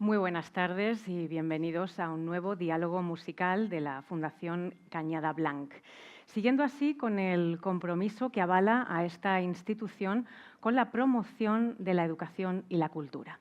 Muy buenas tardes y bienvenidos a un nuevo diálogo musical de la Fundación Cañada Blanc, siguiendo así con el compromiso que avala a esta institución con la promoción de la educación y la cultura.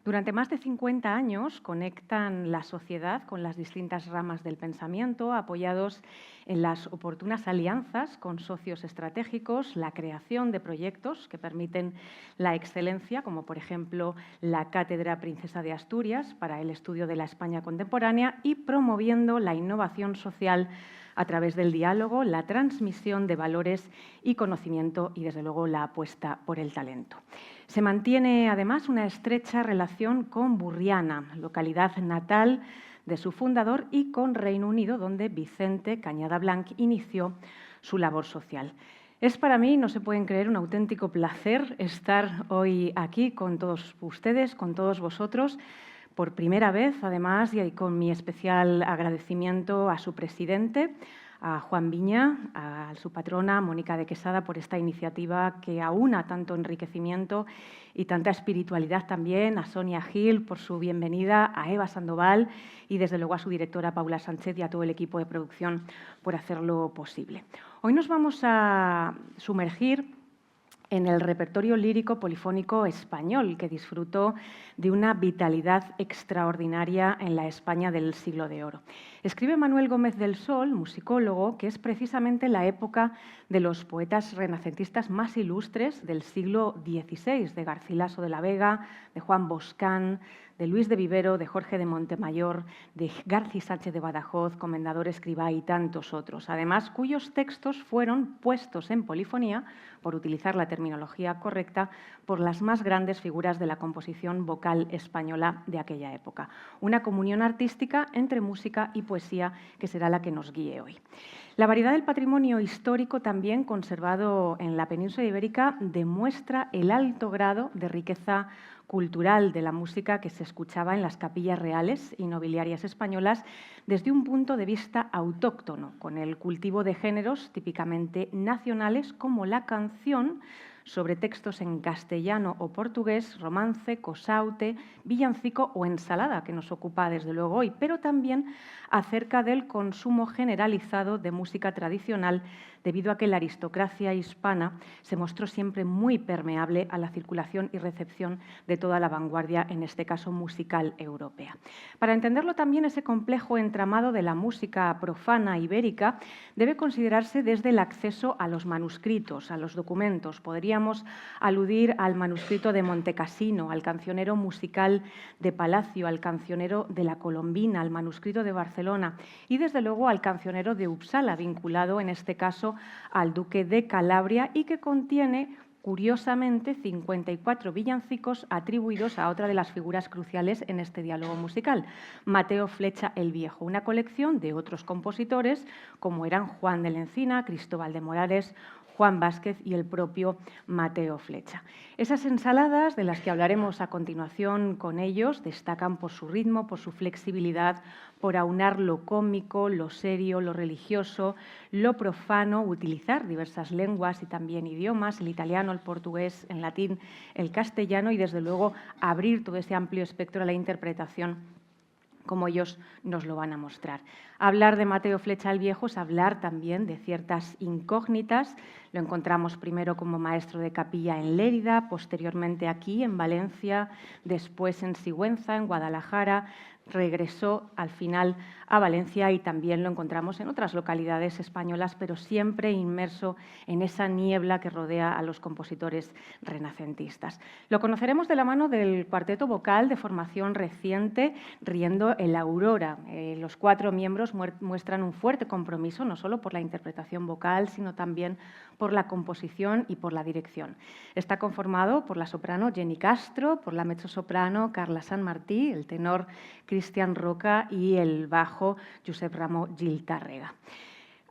Durante más de 50 años conectan la sociedad con las distintas ramas del pensamiento, apoyados en las oportunas alianzas con socios estratégicos, la creación de proyectos que permiten la excelencia, como por ejemplo la Cátedra Princesa de Asturias para el estudio de la España contemporánea, y promoviendo la innovación social a través del diálogo, la transmisión de valores y conocimiento y, desde luego, la apuesta por el talento. Se mantiene, además, una estrecha relación con Burriana, localidad natal de su fundador, y con Reino Unido, donde Vicente Cañada Blanc inició su labor social. Es para mí, no se pueden creer, un auténtico placer estar hoy aquí con todos ustedes, con todos vosotros, por primera vez, además, y con mi especial agradecimiento a su presidente, a Juan Viña, a su patrona, Mónica de Quesada, por esta iniciativa que aúna tanto enriquecimiento y tanta espiritualidad también, a Sonia Gil por su bienvenida, a Eva Sandoval y, desde luego, a su directora Paula Sánchez y a todo el equipo de producción por hacerlo posible. Hoy nos vamos a sumergir en el repertorio lírico polifónico español, que disfrutó de una vitalidad extraordinaria en la España del Siglo de Oro. Escribe Manuel Gómez del Sol, musicólogo, que es precisamente la época de los poetas renacentistas más ilustres del siglo XVI, de Garcilaso de la Vega, de Juan Boscán, de Luis de Vivero, de Jorge de Montemayor, de Garci Sánchez de Badajoz, Comendador Escribá y tantos otros, además cuyos textos fueron puestos en polifonía, por utilizar la terminología correcta, por las más grandes figuras de la composición vocal española de aquella época. Una comunión artística entre música y poesía que será la que nos guíe hoy. La variedad del patrimonio histórico también conservado en la península ibérica demuestra el alto grado de riqueza cultural de la música que se escuchaba en las capillas reales y nobiliarias españolas desde un punto de vista autóctono, con el cultivo de géneros típicamente nacionales como la canción, sobre textos en castellano o portugués, romance, cosaute, villancico o ensalada, que nos ocupa desde luego hoy, pero también acerca del consumo generalizado de música tradicional, debido a que la aristocracia hispana se mostró siempre muy permeable a la circulación y recepción de toda la vanguardia, en este caso musical europea. Para entenderlo también, ese complejo entramado de la música profana ibérica debe considerarse desde el acceso a los manuscritos, a los documentos. Podríamos aludir al manuscrito de Montecassino, al cancionero musical de Palacio, al cancionero de la Colombina, al manuscrito de Barcelona y, desde luego, al cancionero de Uppsala, vinculado en este caso al duque de Calabria, y que contiene, curiosamente, 54 villancicos atribuidos a otra de las figuras cruciales en este diálogo musical, Mateo Flecha el Viejo, una colección de otros compositores como eran Juan de la Encina, Cristóbal de Morales, Juan Vázquez y el propio Mateo Flecha. Esas ensaladas, de las que hablaremos a continuación con ellos, destacan por su ritmo, por su flexibilidad, por aunar lo cómico, lo serio, lo religioso, lo profano, utilizar diversas lenguas y también idiomas, el italiano, el portugués, el latín, el castellano y, desde luego, abrir todo ese amplio espectro a la interpretación, como ellos nos lo van a mostrar. Hablar de Mateo Flecha el Viejo es hablar también de ciertas incógnitas. Lo encontramos primero como maestro de capilla en Lérida, posteriormente aquí en Valencia, después en Sigüenza, en Guadalajara. Regresó al final a Valencia y también lo encontramos en otras localidades españolas, pero siempre inmerso en esa niebla que rodea a los compositores renacentistas. Lo conoceremos de la mano del cuarteto vocal de formación reciente, Riendo el Aurora. Los 4 miembros muestran un fuerte compromiso, no solo por la interpretación vocal, sino también por la composición y por la dirección. Está conformado por la soprano Jenny Castro, por la mezzosoprano Carla San Martí, el tenor Cristian Roca y el bajo Josep Ramón Gil Tàrrega.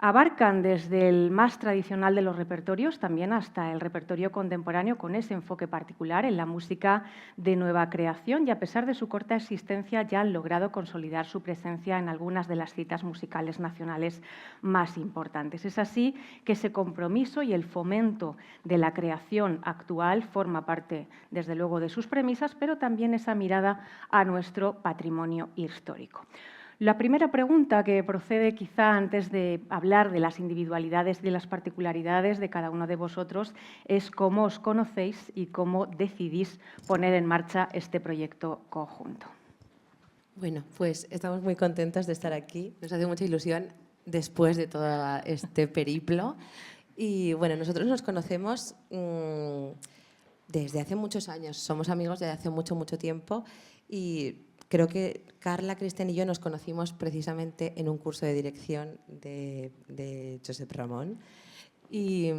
Abarcan desde el más tradicional de los repertorios también hasta el repertorio contemporáneo con ese enfoque particular en la música de nueva creación y a pesar de su corta existencia ya han logrado consolidar su presencia en algunas de las citas musicales nacionales más importantes. Es así que ese compromiso y el fomento de la creación actual forma parte, desde luego, de sus premisas, pero también esa mirada a nuestro patrimonio histórico. La primera pregunta que procede quizá antes de hablar de las individualidades y de las particularidades de cada uno de vosotros es cómo os conocéis y cómo decidís poner en marcha este proyecto conjunto. Bueno, pues estamos muy contentos de estar aquí. Nos hace mucha ilusión después de todo este periplo. Y bueno, nosotros nos conocemos desde hace muchos años. Somos amigos desde hace mucho, mucho tiempo y creo que Carla, Cristian y yo nos conocimos precisamente en un curso de dirección de Josep Ramón y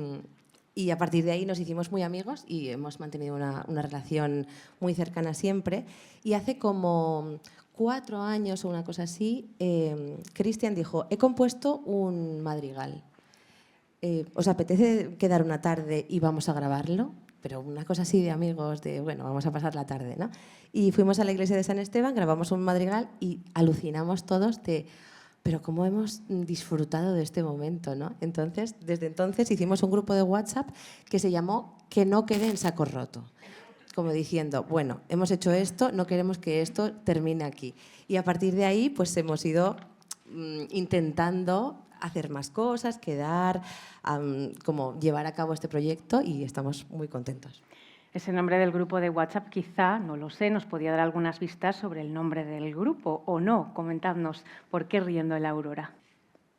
a partir de ahí nos hicimos muy amigos y hemos mantenido una relación muy cercana siempre. Y hace como 4 años o una cosa así, Cristian dijo, he compuesto un madrigal. ¿Os apetece quedar una tarde y vamos a grabarlo? Pero una cosa así de amigos, de bueno, vamos a pasar la tarde, ¿no? Y fuimos a la iglesia de San Esteban, grabamos un madrigal y alucinamos todos de, pero cómo hemos disfrutado de este momento, ¿no? Entonces, desde entonces hicimos un grupo de WhatsApp que se llamó Que no quede en saco roto. Como diciendo, bueno, hemos hecho esto, no queremos que esto termine aquí. Y a partir de ahí, pues hemos ido intentando hacer más cosas, quedar, como llevar a cabo este proyecto y estamos muy contentos. Ese nombre del grupo de WhatsApp quizá, no lo sé, nos podía dar algunas vistas sobre el nombre del grupo o no. Comentadnos, ¿por qué Riendo en la Aurora?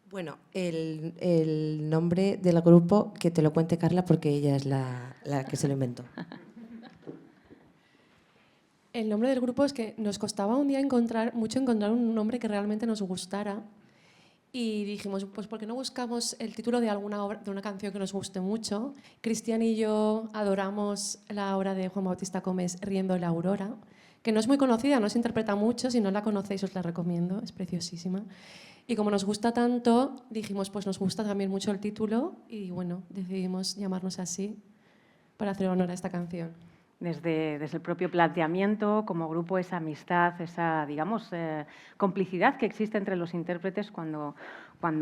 Bueno, el nombre del grupo, que te lo cuente Carla porque ella es la que se lo inventó. El nombre del grupo es que nos costaba un día encontrar un nombre que realmente nos gustara y dijimos, pues ¿por qué no buscamos el título de alguna obra, de una canción que nos guste mucho? Cristian y yo adoramos la obra de Juan Bautista Gómez, Riendo en la Aurora, que no es muy conocida, no se interpreta mucho, si no la conocéis os la recomiendo, es preciosísima. Y como nos gusta tanto, dijimos, pues nos gusta también mucho el título y bueno, decidimos llamarnos así para hacer honor a esta canción. Desde el propio planteamiento, como grupo, esa amistad, esa, digamos, complicidad que existe entre los intérpretes cuando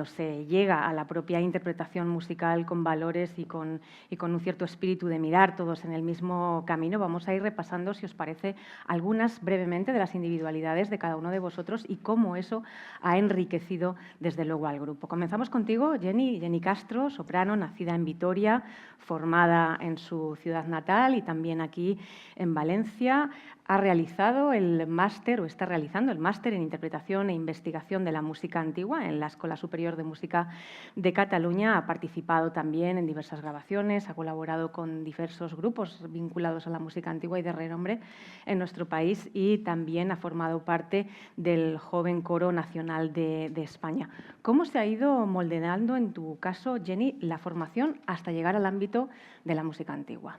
se llega a la propia interpretación musical con valores y con un cierto espíritu de mirar todos en el mismo camino. Vamos a ir repasando, si os parece, algunas brevemente de las individualidades de cada uno de vosotros y cómo eso ha enriquecido, desde luego, al grupo. Comenzamos contigo, Jenny Castro, soprano, nacida en Vitoria, formada en su ciudad natal y también aquí en Valencia. Ha realizado el máster o está realizando el máster en Interpretación e Investigación de la Música Antigua en la Escuela Superior de Música de Cataluña. Ha participado también en diversas grabaciones, ha colaborado con diversos grupos vinculados a la música antigua y de renombre en nuestro país y también ha formado parte del Joven Coro Nacional de España. ¿Cómo se ha ido moldeando, en tu caso, Jenny, la formación hasta llegar al ámbito de la música antigua?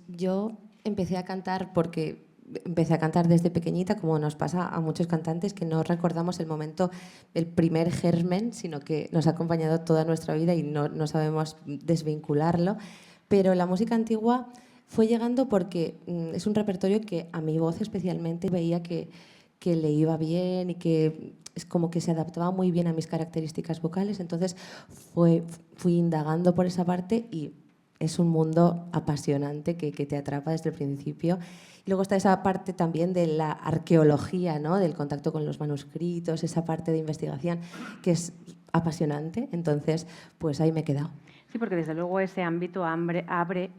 Yo empecé a cantar porque empecé a cantar desde pequeñita, como nos pasa a muchos cantantes, que no recordamos el momento, el primer germen, sino que nos ha acompañado toda nuestra vida y no sabemos desvincularlo. Pero la música antigua fue llegando porque es un repertorio que a mi voz especialmente veía que le iba bien y que es como que se adaptaba muy bien a mis características vocales. Entonces fui indagando por esa parte y es un mundo apasionante que te atrapa desde el principio. Y luego está esa parte también de la arqueología, ¿no? Del contacto con los manuscritos, esa parte de investigación que es apasionante. Entonces, pues ahí me he quedado. Sí, porque desde luego ese ámbito abre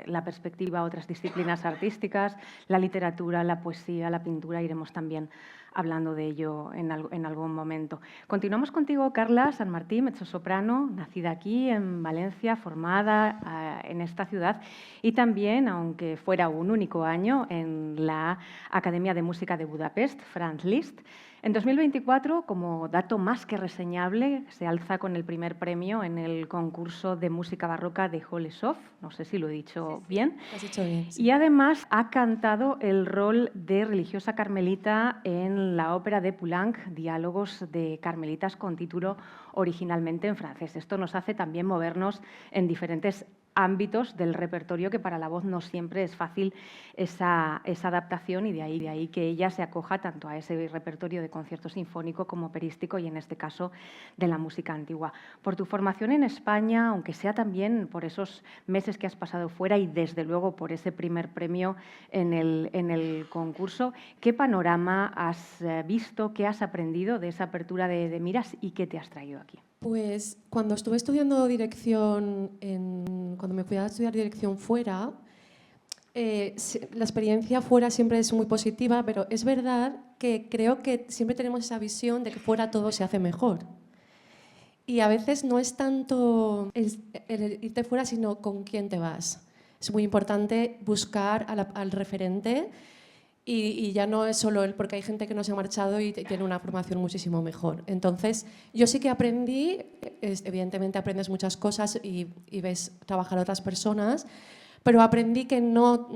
la perspectiva a otras disciplinas artísticas, la literatura, la poesía, la pintura, iremos también hablando de ello en algún momento. Continuamos contigo, Carla San Martín, mezzosoprano, nacida aquí en Valencia, formada en esta ciudad y también, aunque fuera un único año, en la Academia de Música de Budapest, Franz Liszt. En 2024, como dato más que reseñable, se alza con el primer premio en el concurso de música barroca de Holesov, no sé si lo he dicho bien, Lo has dicho bien, sí. y además ha cantado el rol de religiosa carmelita en la ópera de Poulenc, Diálogos de Carmelitas, con título originalmente en francés. Esto nos hace también movernos en diferentes ámbitos del repertorio, que para la voz no siempre es fácil esa adaptación, y de ahí que ella se acoja tanto a ese repertorio de concierto sinfónico como operístico y en este caso de la música antigua. Por tu formación en España, aunque sea también por esos meses que has pasado fuera y desde luego por ese primer premio en el concurso, ¿qué panorama has visto, qué has aprendido de esa apertura de miras y qué te has traído aquí? Pues cuando estuve estudiando dirección, cuando me fui a estudiar dirección fuera, la experiencia fuera siempre es muy positiva, pero es verdad que creo que siempre tenemos esa visión de que fuera todo se hace mejor. Y a veces no es tanto el irte fuera, sino con quién te vas. Es muy importante buscar al referente. Y ya no es solo él, porque hay gente que no se ha marchado y tiene una formación muchísimo mejor. Entonces, yo sí que aprendí, evidentemente aprendes muchas cosas y ves trabajar a otras personas, pero aprendí que no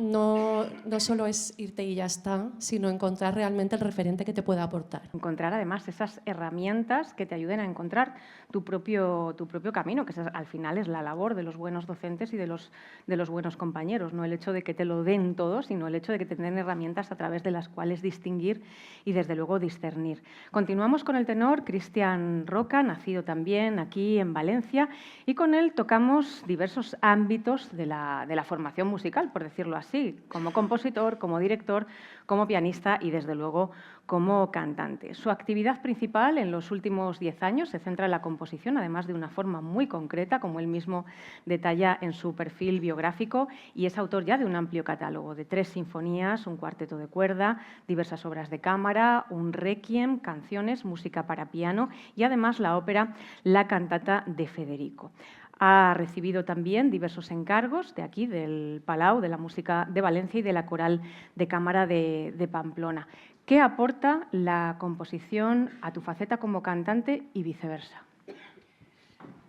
solo es irte y ya está, sino encontrar realmente el referente que te pueda aportar. Encontrar además esas herramientas que te ayuden a encontrar tu propio camino, que al final es la labor de los buenos docentes y de los buenos compañeros, no el hecho de que te lo den todo, sino el hecho de que te den herramientas a través de las cuales distinguir y desde luego discernir. Continuamos con el tenor Cristian Roca, nacido también aquí en Valencia, y con él tocamos diversos ámbitos de la formación musical, por decirlo así, como compositor, como director, como pianista y desde luego como cantante. Su actividad principal en los últimos 10 años se centra en la composición, además de una forma muy concreta, como él mismo detalla en su perfil biográfico, y es autor ya de un amplio catálogo de 3 sinfonías, un cuarteto de cuerda, diversas obras de cámara, un requiem, canciones, música para piano y además la ópera La cantata de Federico. Ha recibido también diversos encargos de aquí, del Palau de la Música de Valencia y de la Coral de Cámara de Pamplona. ¿Qué aporta la composición a tu faceta como cantante y viceversa?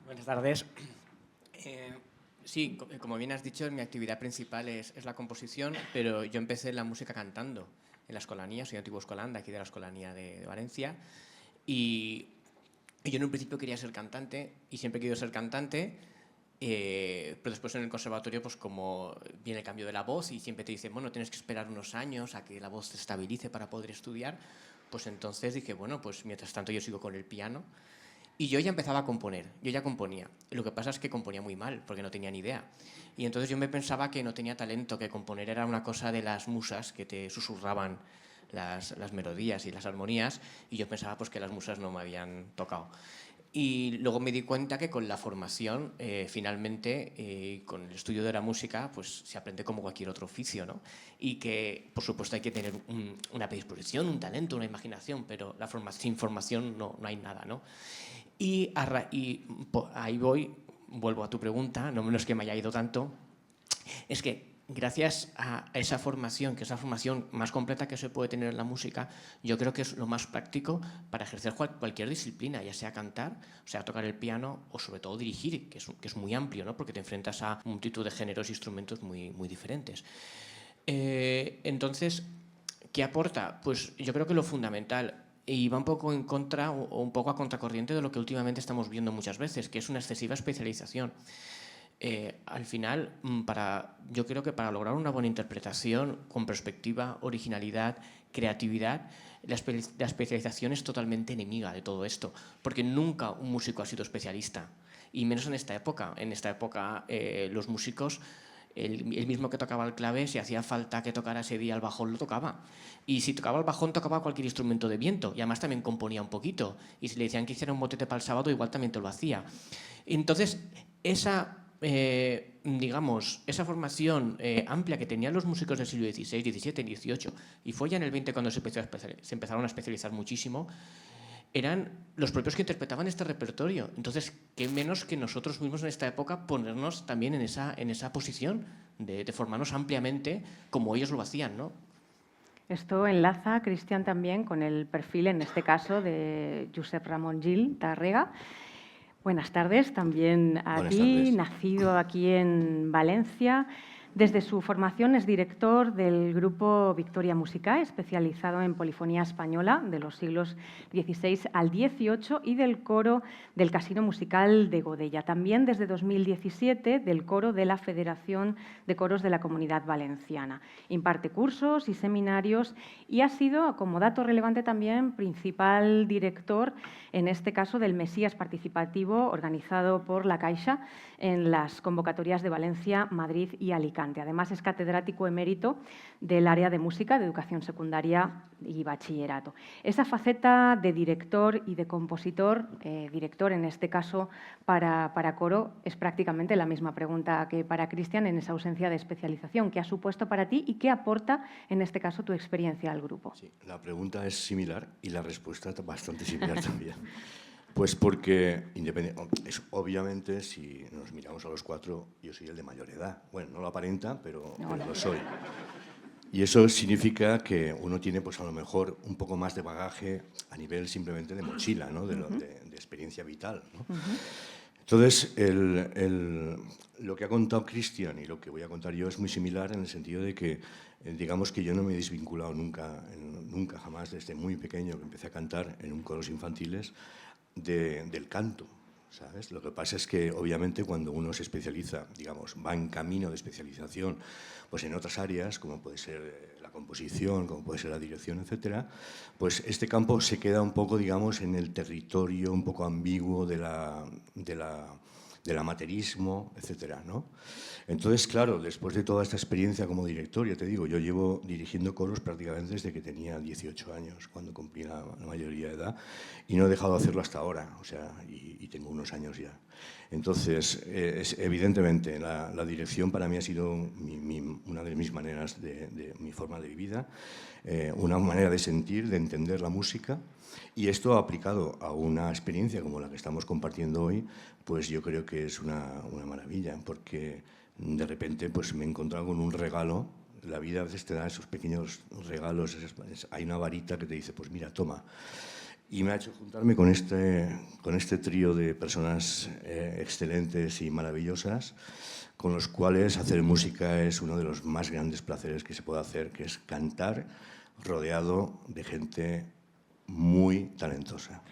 Buenas tardes. Sí, como bien has dicho, mi actividad principal es la composición, pero yo empecé la música cantando en la Escolanía, soy antiguo escolán de aquí de la Escolanía de Valencia, y yo en un principio quería ser cantante y siempre he querido ser cantante, pero después en el conservatorio, pues como viene el cambio de la voz y siempre te dicen, bueno, tienes que esperar unos años a que la voz se estabilice para poder estudiar, pues entonces dije, bueno, pues mientras tanto yo sigo con el piano. Y yo ya empezaba a componer, yo ya componía. Lo que pasa es que componía muy mal, porque no tenía ni idea. Y entonces yo me pensaba que no tenía talento, que componer era una cosa de las musas que te susurraban las melodías y las armonías, y yo pensaba pues que las musas no me habían tocado. Y luego me di cuenta que con la formación, finalmente, con el estudio de la música, pues se aprende como cualquier otro oficio, ¿no? Y que, por supuesto, hay que tener una predisposición, un talento, una imaginación, pero sin formación no hay nada, ¿no? Y ahí vuelvo a tu pregunta, no menos que me haya ido tanto, es que gracias a esa formación, que es la formación más completa que se puede tener en la música, yo creo que es lo más práctico para ejercer cualquier disciplina, ya sea cantar, o sea tocar el piano o sobre todo dirigir, que es muy amplio, ¿no? Porque te enfrentas a multitud de géneros e instrumentos muy, muy diferentes. Entonces, ¿qué aporta? Pues yo creo que lo fundamental, y va un poco en contra o un poco a contracorriente de lo que últimamente estamos viendo muchas veces, que es una excesiva especialización. Al final, yo creo que para lograr una buena interpretación con perspectiva, originalidad, creatividad, la especialización es totalmente enemiga de todo esto, porque nunca un músico ha sido especialista, y menos en esta época. En esta época los músicos, el mismo que tocaba el clave, si hacía falta que tocara ese día el bajón, lo tocaba. Y si tocaba el bajón, tocaba cualquier instrumento de viento. Y además también componía un poquito. Y si le decían que hiciera un motete para el sábado, igual también te lo hacía. Entonces, esa formación amplia que tenían los músicos del siglo XVI, XVII, XVIII, y fue ya en el XX cuando se empezaron a especializar muchísimo, eran los propios que interpretaban este repertorio. Entonces, qué menos que nosotros mismos en esta época ponernos también en esa posición de formarnos ampliamente como ellos lo hacían, ¿no? Esto enlaza, Cristian, también con el perfil, en este caso, de Josep Ramon Gil Tárrega. Buenas tardes, también aquí, nacido aquí en Valencia. Desde su formación es director del grupo Victoria Musicae, especializado en polifonía española de los siglos XVI al XVIII y del coro del Casino Musical de Godella. También desde 2017 del coro de la Federación de Coros de la Comunidad Valenciana. Imparte cursos y seminarios y ha sido, como dato relevante también, principal director, en este caso, del Mesías Participativo organizado por La Caixa en las convocatorias de Valencia, Madrid y Alicante. Además, es catedrático emérito del área de música, de educación secundaria y bachillerato. Esa faceta de director y de compositor, director en este caso para coro, es prácticamente la misma pregunta que para Cristian en esa ausencia de especialización. ¿Qué ha supuesto para ti y qué aporta, en este caso, tu experiencia al grupo? Sí, la pregunta es similar y la respuesta bastante similar también. Pues porque, obviamente, si nos miramos a los cuatro, yo soy el de mayor edad. Bueno, no lo aparenta, pero lo soy. Y eso significa que uno tiene, pues a lo mejor, un poco más de bagaje a nivel simplemente de mochila, ¿no? de experiencia vital, ¿no? Entonces, lo que ha contado Cristian y lo que voy a contar yo es muy similar en el sentido de que, digamos que yo no me he desvinculado nunca jamás, desde muy pequeño que empecé a cantar en un coros infantiles, del canto, ¿sabes? Lo que pasa es que, obviamente, cuando uno se especializa, digamos, va en camino de especialización, pues en otras áreas, como puede ser la composición, como puede ser la dirección, etcétera, pues este campo se queda un poco, digamos, en el territorio un poco ambiguo del amateurismo, etcétera, ¿no? Entonces, claro, después de toda esta experiencia como director, ya te digo, yo llevo dirigiendo coros prácticamente desde que tenía 18 años, cuando cumplí la mayoría de edad, y no he dejado de hacerlo hasta ahora, o sea, y tengo unos años ya. Entonces, evidentemente, la dirección para mí ha sido una de mis maneras, de mi forma de vida, una manera de sentir, de entender la música, y esto aplicado a una experiencia como la que estamos compartiendo hoy, pues yo creo que es una maravilla, porque de repente pues me he encontrado con un regalo. La vida a veces te da esos pequeños regalos, hay una varita que te dice, pues mira, toma. Y me ha hecho juntarme con este trío de personas excelentes y maravillosas, con los cuales hacer música es uno de los más grandes placeres que se puede hacer, que es cantar rodeado de gente muy talentosa.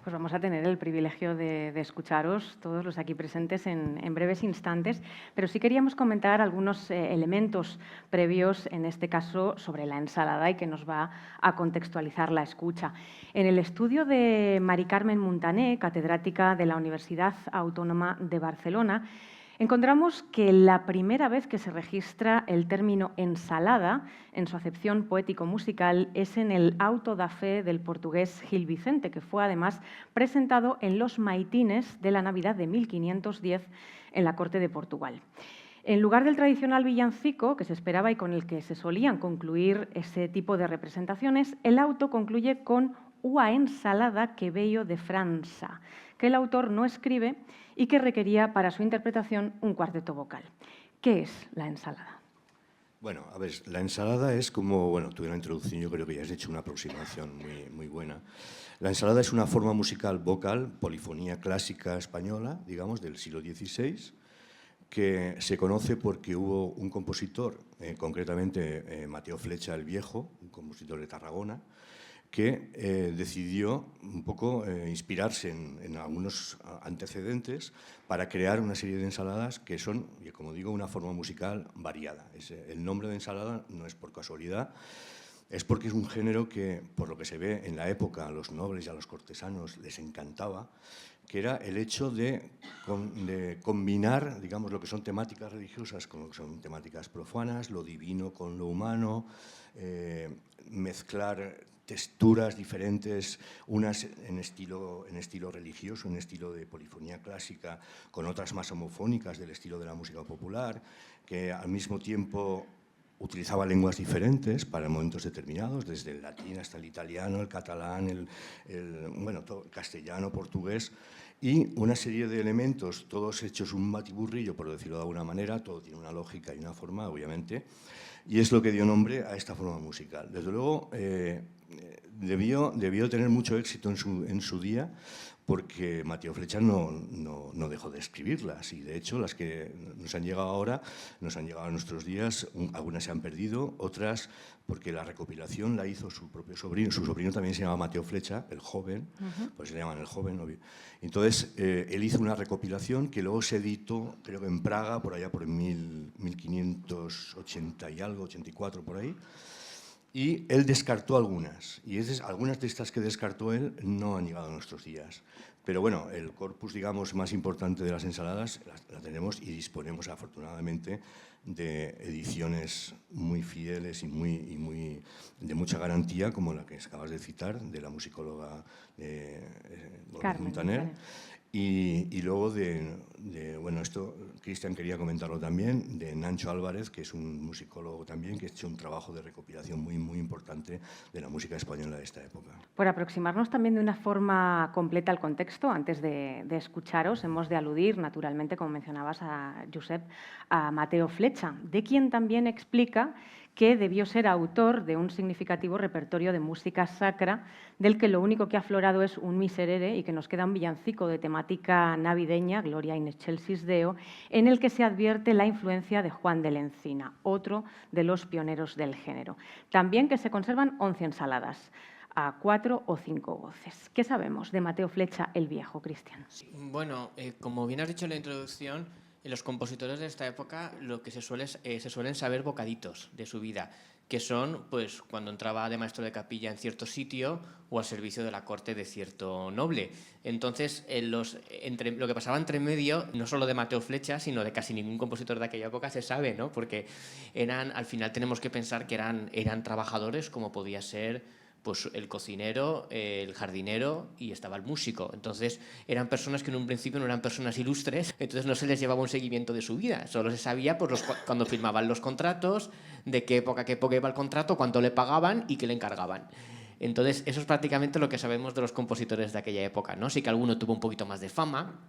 Pues vamos a tener el privilegio de escucharos, todos los aquí presentes, en breves instantes, pero sí queríamos comentar algunos elementos previos, en este caso, sobre la ensalada y que nos va a contextualizar la escucha. En el estudio de Mari Carmen Muntané, catedrática de la Universidad Autónoma de Barcelona, encontramos que la primera vez que se registra el término ensalada en su acepción poético-musical es en el Auto da Fe del portugués Gil Vicente, que fue además presentado en los maitines de la Navidad de 1510 en la corte de Portugal. En lugar del tradicional villancico que se esperaba y con el que se solían concluir ese tipo de representaciones, el auto concluye con «Ua ensalada que veio de França», que el autor no escribe y que requería para su interpretación un cuarteto vocal. ¿Qué es la ensalada? Bueno, a ver, la ensalada es como, bueno, tú en la introducción yo creo que ya has hecho una aproximación muy buena. La ensalada es una forma musical vocal, polifonía clásica española, digamos, del siglo XVI, que se conoce porque hubo un compositor, concretamente Mateo Flecha el Viejo, un compositor de Tarragona, que decidió un poco inspirarse en algunos antecedentes para crear una serie de ensaladas que son, como digo, una forma musical variada. El nombre de ensalada no es por casualidad, es porque es un género que, por lo que se ve en la época, a los nobles y a los cortesanos les encantaba, que era el hecho de combinar, digamos, lo que son temáticas religiosas con lo que son temáticas profanas, lo divino con lo humano, mezclar texturas diferentes, unas en estilo religioso, en estilo de polifonía clásica, con otras más homofónicas del estilo de la música popular, que al mismo tiempo utilizaba lenguas diferentes para momentos determinados, desde el latín hasta el italiano, el catalán, el castellano, portugués. y una serie de elementos, todos hechos un batiburrillo, por decirlo de alguna manera, todo tiene una lógica y una forma, obviamente, y es lo que dio nombre a esta forma musical. Desde luego, debió tener mucho éxito en su día, porque Mateo Flecha no dejó de escribirlas, y de hecho las que nos han llegado ahora, nos han llegado a nuestros días, algunas se han perdido, otras porque la recopilación la hizo su propio sobrino. Su sobrino también se llama Mateo Flecha, el joven, pues se llaman el joven, obvio. Entonces, él hizo una recopilación que luego se editó, creo que en Praga, por allá por 1580 y algo, 84 por ahí, y él descartó algunas, y algunas de estas que descartó él no han llegado a nuestros días. Pero bueno, el corpus, digamos, más importante de las ensaladas la tenemos, y disponemos afortunadamente de ediciones muy fieles y de mucha garantía, como la que acabas de citar, de la musicóloga Carmen Montaner. Y luego bueno, esto Cristian quería comentarlo también, de Nacho Álvarez, que es un musicólogo también, que ha hecho un trabajo de recopilación muy importante de la música española de esta época. Por aproximarnos también de una forma completa al contexto, antes de escucharos, hemos de aludir, naturalmente, como mencionabas a Josep, a Mateo Flecha, de quien también explica que debió ser autor de un significativo repertorio de música sacra, del que lo único que ha aflorado es un miserere, y que nos queda un villancico de temática navideña, Gloria in excelsis Deo, en el que se advierte la influencia de Juan de la Encina, otro de los pioneros del género. También que se conservan 11 ensaladas, a 4 o 5 voces. ¿Qué sabemos de Mateo Flecha el Viejo, Cristian? Bueno, como bien has dicho en la introducción, los compositores de esta época lo que se suelen saber bocaditos de su vida, que son pues cuando entraba de maestro de capilla en cierto sitio o al servicio de la corte de cierto noble. Entonces, lo que pasaba entre medio, no solo de Mateo Flecha, sino de casi ningún compositor de aquella época se sabe, ¿no? Porque al final tenemos que pensar que eran trabajadores, como podía ser pues el cocinero, el jardinero, y estaba el músico. Entonces eran personas que en un principio no eran personas ilustres, entonces no se les llevaba un seguimiento de su vida, solo se sabía pues, cuando firmaban los contratos, de qué época iba el contrato, cuánto le pagaban y qué le encargaban. Entonces eso es prácticamente lo que sabemos de los compositores de aquella época, ¿no? Sí que alguno tuvo un poquito más de fama,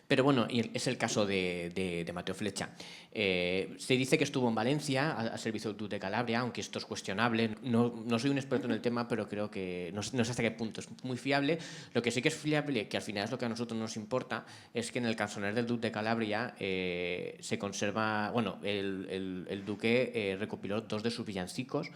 pero bueno, es el caso de Mateo Flecha. Se dice que estuvo en Valencia al servicio del Duque de Calabria, aunque esto es cuestionable. No soy un experto en el tema, pero creo que no sé hasta qué punto es muy fiable. Lo que sí que es fiable, que al final es lo que a nosotros nos importa, es que en el cancionero del Duque de Calabria se conserva... Bueno, el Duque recopiló 2 de sus villancicos.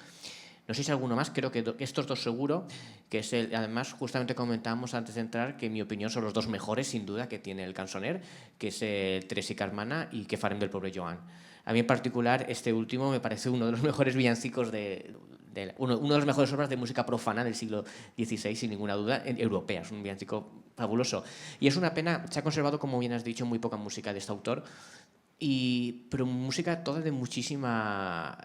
No sé si alguno más, creo que estos 2 seguro, que es además justamente comentábamos antes de entrar que en mi opinión son los 2 mejores sin duda que tiene el cançoner, que es Teresa y Carmana y Que farem del pobre Joan. A mí en particular este último me parece uno de los mejores villancicos uno de las mejores obras de música profana del siglo XVI, sin ninguna duda, europea. Es un villancico fabuloso. Y es una pena, se ha conservado, como bien has dicho, muy poca música de este autor, pero música toda de muchísima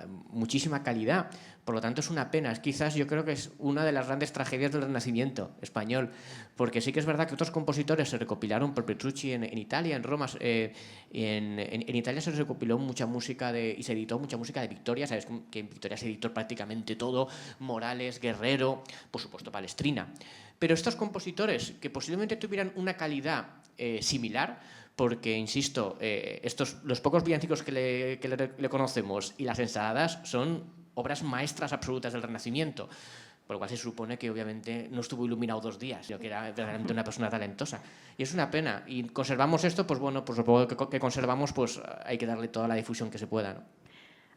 calidad. Por lo tanto, es una pena. Quizás yo creo que es una de las grandes tragedias del Renacimiento español, porque sí que es verdad que otros compositores se recopilaron, por Petrucci en Italia, en Roma. En Italia se recopiló mucha música y se editó mucha música de Victoria. Sabes que en Victoria se editó prácticamente todo: Morales, Guerrero, por supuesto Palestrina. Pero estos compositores, que posiblemente tuvieran una calidad similar, porque, insisto, los pocos villancicos que le conocemos y las ensaladas son obras maestras absolutas del Renacimiento, por lo cual se supone que obviamente no estuvo iluminado 2 días, sino que era verdaderamente una persona talentosa. Y es una pena. Y conservamos esto, pues bueno, pues lo poco que conservamos, pues hay que darle toda la difusión que se pueda, ¿no?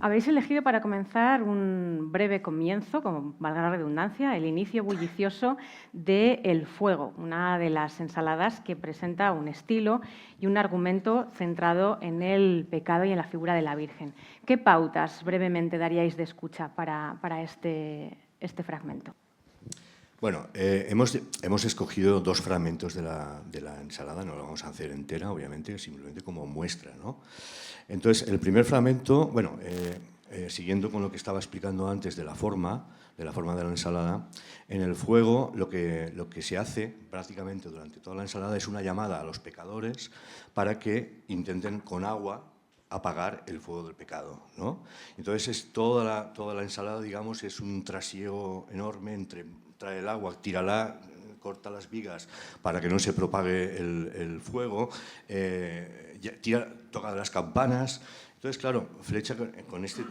Habéis elegido para comenzar un breve comienzo, como valga la redundancia, el inicio bullicioso de El fuego, una de las ensaladas que presenta un estilo y un argumento centrado en el pecado y en la figura de la Virgen. ¿Qué pautas brevemente daríais de escucha para este fragmento? Bueno, hemos escogido 2 fragmentos de la ensalada, no lo vamos a hacer entera, obviamente, simplemente como muestra, ¿no? Entonces, el primer fragmento, bueno, siguiendo con lo que estaba explicando antes de la forma de la ensalada, en el fuego lo que se hace prácticamente durante toda la ensalada es una llamada a los pecadores para que intenten con agua apagar el fuego del pecado, ¿no? Entonces, toda la ensalada, digamos, es un trasiego enorme entre trae el agua, tírala, corta las vigas para que no se propague el fuego, toca las campanas. Entonces, claro, Flecha con este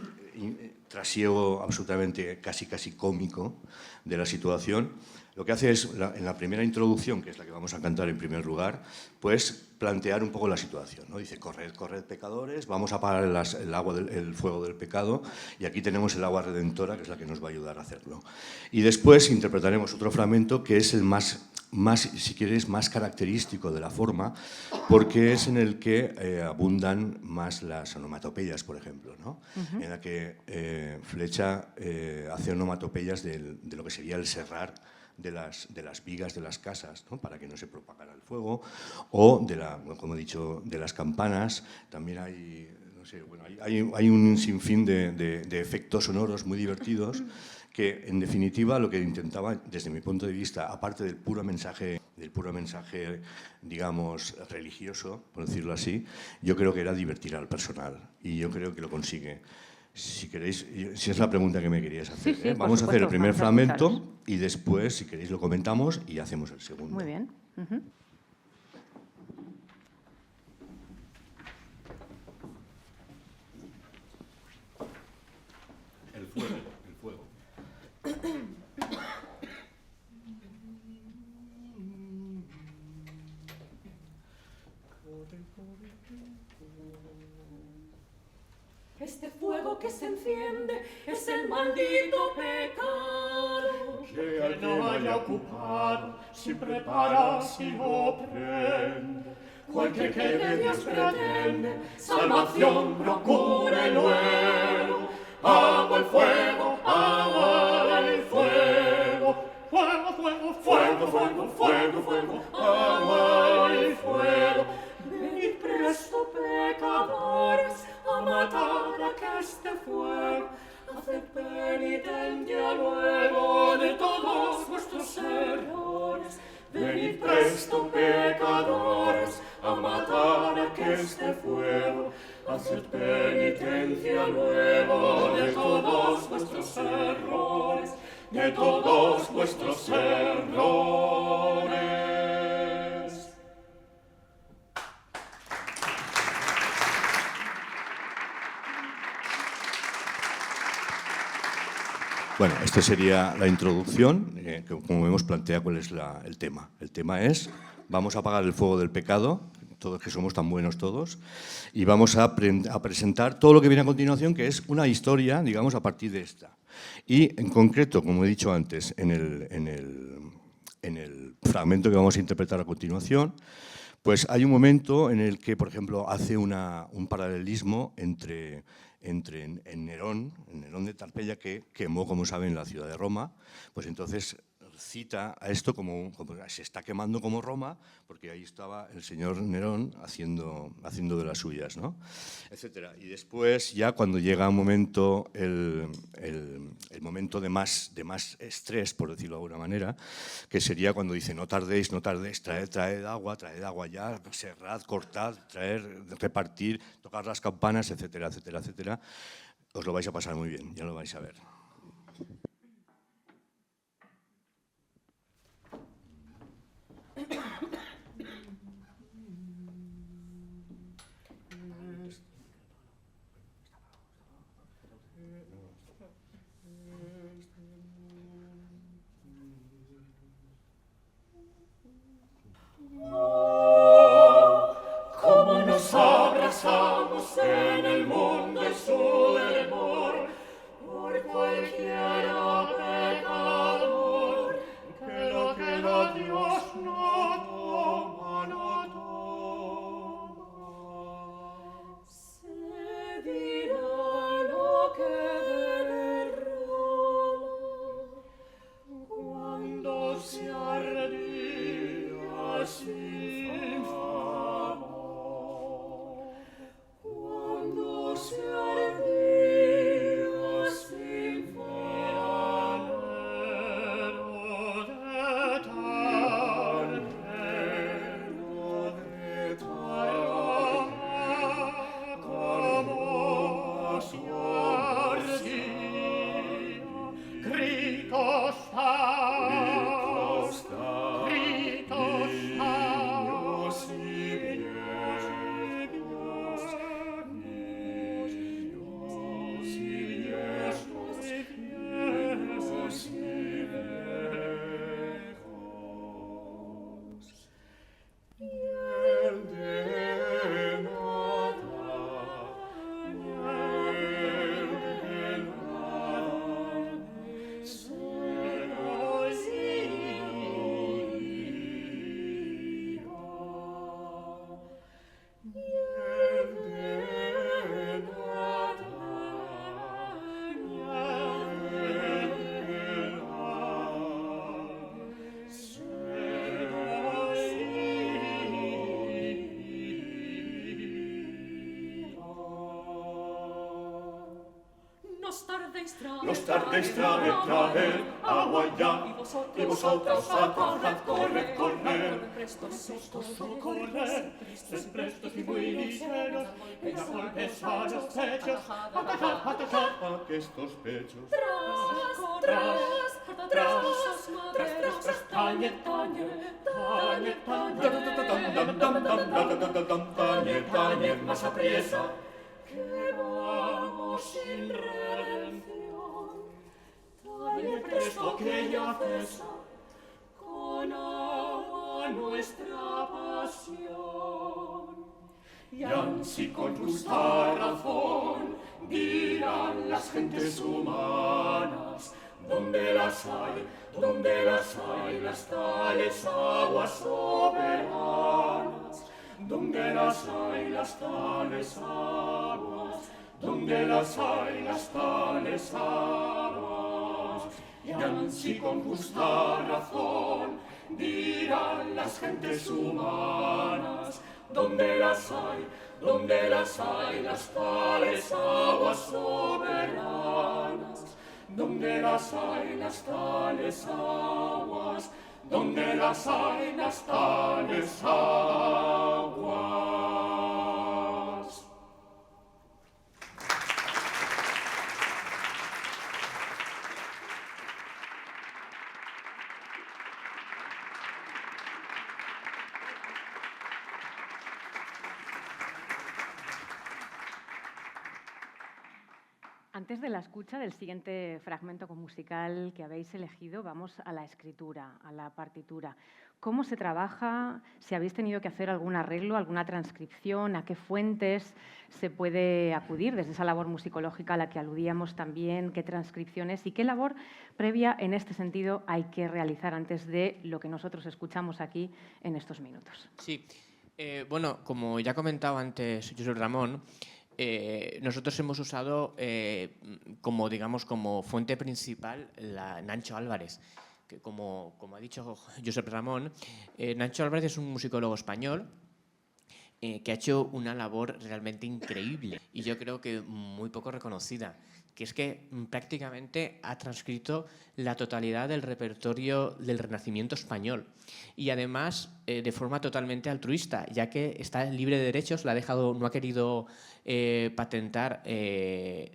trasiego absolutamente casi cómico de la situación, lo que hace es, en la primera introducción, que es la que vamos a cantar en primer lugar, pues plantear un poco la situación, ¿no? Dice, corred, corred pecadores, vamos a apagar el fuego del pecado, y aquí tenemos el agua redentora, que es la que nos va a ayudar a hacerlo. Y después interpretaremos otro fragmento que es el más, si queréis, más característico de la forma, porque es en el que abundan más las onomatopeyas, por ejemplo, ¿no? En la que Flecha hace onomatopeyas de lo que sería el serrar de las vigas de las casas, ¿no? Para que no se propagara el fuego, o, como he dicho, de las campanas. También hay, no sé, bueno, hay un sinfín de efectos sonoros muy divertidos que, en definitiva, lo que intentaba, desde mi punto de vista, aparte del puro mensaje, digamos, religioso, por decirlo así, yo creo que era divertir al personal, y yo creo que lo consigue. Si queréis, si es la pregunta que me queríais hacer, sí, vamos a hacer el primer fragmento escucharos. y después, si queréis, lo comentamos y hacemos el segundo. Muy bien. El fuego, el fuego. Este fuego que se enciende es el maldito pecado que al no haya ocupado siempre para si lo prende. Cualquier que de Dios pretende salvación procure luego. Agua el fuego, agua el fuego. Fuego, fuego, Fuego, fuego, fuego, fuego, agua el fuego. Venid presto, pecadores, a matar aqueste fuego. Haced penitencia luego de todos vuestros errores. Venid presto, pecadores, a matar aqueste fuego. Haced penitencia luego de todos vuestros errores. De todos vuestros errores. Bueno, esta sería la introducción, que como vemos plantea cuál es el tema. El tema es, vamos a apagar el fuego del pecado, todos que somos tan buenos todos, y vamos a presentar todo lo que viene a continuación, que es una historia, digamos, a partir de esta. Y en concreto, como he dicho antes, en el fragmento que vamos a interpretar a continuación, pues hay un momento en el que, por ejemplo, hace un paralelismo entre Nerón de Tarpeya, que quemó, como saben, la ciudad de Roma. Pues entonces cita a esto como se está quemando como Roma, porque ahí estaba el señor Nerón haciendo de las suyas, ¿no? Etcétera. Y después, ya cuando llega un momento, el momento de más estrés, por decirlo de alguna manera, que sería cuando dice, no tardéis, traed agua ya, cerrad, cortad, traer, repartir, tocar las campanas, etcétera, etcétera, etcétera. Os lo vais a pasar muy bien, ya lo vais a ver. Como nos abrazamos en el mundo y su temor, por cualquiera pecador, que lo que da Dios no toma, no toma. se dirá lo que del error. Los tardéis traer agua ya, y vosotros corred, prestos correr, prestos y muy ligeros, y a golpes a los pechos, atajar aquestos pechos. Tras, tañe, más apriesa, que vamos sin redención. Tañe presto que ya cesa, con agua nuestra pasión. Y ansí con justa razón dirán las gentes humanas, donde las hay las tales aguas soberanas, donde las hay las tales aguas, donde las hay las tales aguas. Y ansí con justa razón dirán las gentes humanas, donde las hay las tales aguas soberanas, donde las hay las tales aguas, donde las hay las tales aguas. Antes de la escucha del siguiente fragmento musical que habéis elegido, vamos a la escritura, a la partitura. ¿Cómo se trabaja? Si habéis tenido que hacer algún arreglo, alguna transcripción, ¿a qué fuentes se puede acudir desde esa labor musicológica a la que aludíamos también? ¿Qué transcripciones y qué labor previa en este sentido hay que realizar antes de lo que nosotros escuchamos aquí en estos minutos? Sí, bueno, como ya comentaba antes Josep Ramón, nosotros hemos usado como fuente principal la Nacho Álvarez, que como ha dicho Josep Ramón, Nacho Álvarez es un musicólogo español que ha hecho una labor realmente increíble y yo creo que muy poco reconocida, que es que prácticamente ha transcrito la totalidad del repertorio del Renacimiento español y además de forma totalmente altruista, ya que está libre de derechos, no ha querido patentar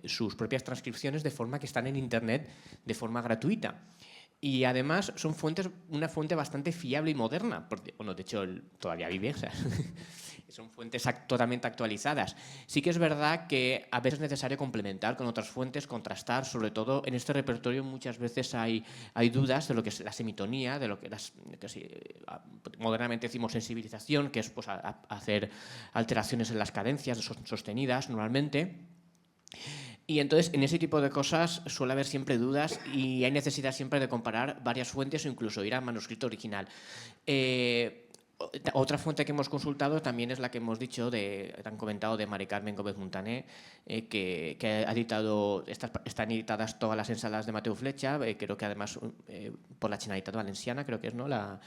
sus propias transcripciones, de forma que están en Internet de forma gratuita. Y además son una fuente bastante fiable y moderna, porque, bueno, de hecho él todavía vive, o sea, son fuentes totalmente actualizadas. Sí que es verdad que a veces es necesario complementar con otras fuentes, contrastar, sobre todo en este repertorio muchas veces hay dudas de lo que es la semitonía, de lo que modernamente decimos sensibilización, que es pues, hacer alteraciones en las cadencias sostenidas normalmente. Y entonces, en ese tipo de cosas suele haber siempre dudas y hay necesidad siempre de comparar varias fuentes o incluso ir al manuscrito original. Otra fuente que hemos consultado también es la que hemos dicho, han comentado, de Mari Carmen Gómez Montané, que ha editado, están editadas todas las ensaladas de Mateu Fletxa, creo que además por la Generalitat Valenciana, creo que es, ¿no? La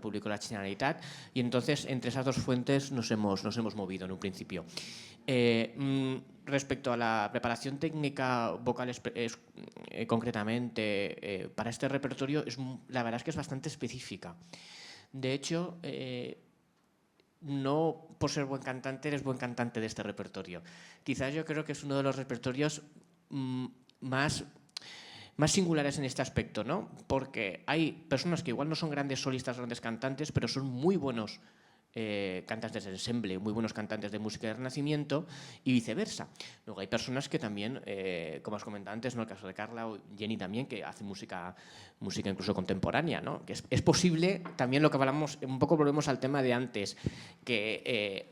publicó la Generalitat, y entonces entre esas dos fuentes nos hemos movido en un principio. Respecto a la preparación técnica vocal concretamente para este repertorio, la verdad es que es bastante específica. De hecho, no por ser buen cantante eres buen cantante de este repertorio. Quizás yo creo que es uno de los repertorios más singulares en este aspecto, ¿no? Porque hay personas que igual no son grandes solistas, grandes cantantes, pero son muy buenos cantantes de ensemble, muy buenos cantantes de música de Renacimiento y viceversa. Luego hay personas que también, como os comentaba antes, ¿no? El caso de Carla o Jenny también, que hace música incluso contemporánea, ¿no? Que es posible, también lo que hablamos, un poco volvemos al tema de antes, que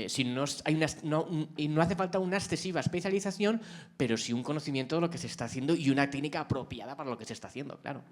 si no hace falta una excesiva especialización, pero sí un conocimiento de lo que se está haciendo y una técnica apropiada para lo que se está haciendo, claro.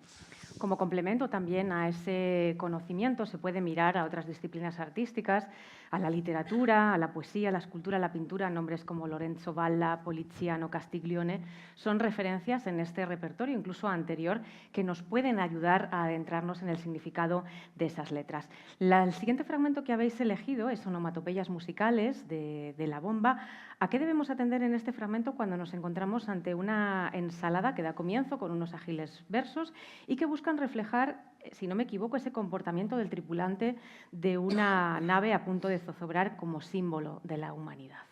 Como complemento también a ese conocimiento se puede mirar a otras disciplinas artísticas, a la literatura, a la poesía, a la escultura, a la pintura. Nombres como Lorenzo Valla, Poliziano, Castiglione son referencias en este repertorio, incluso anterior, que nos pueden ayudar a adentrarnos en el significado de esas letras. El siguiente fragmento que habéis elegido es Onomatopeyas musicales de La Bomba, ¿a qué debemos atender en este fragmento cuando nos encontramos ante una ensalada que da comienzo con unos ágiles versos y que buscan reflejar, si no me equivoco, ese comportamiento del tripulante de una nave a punto de zozobrar como símbolo de la humanidad?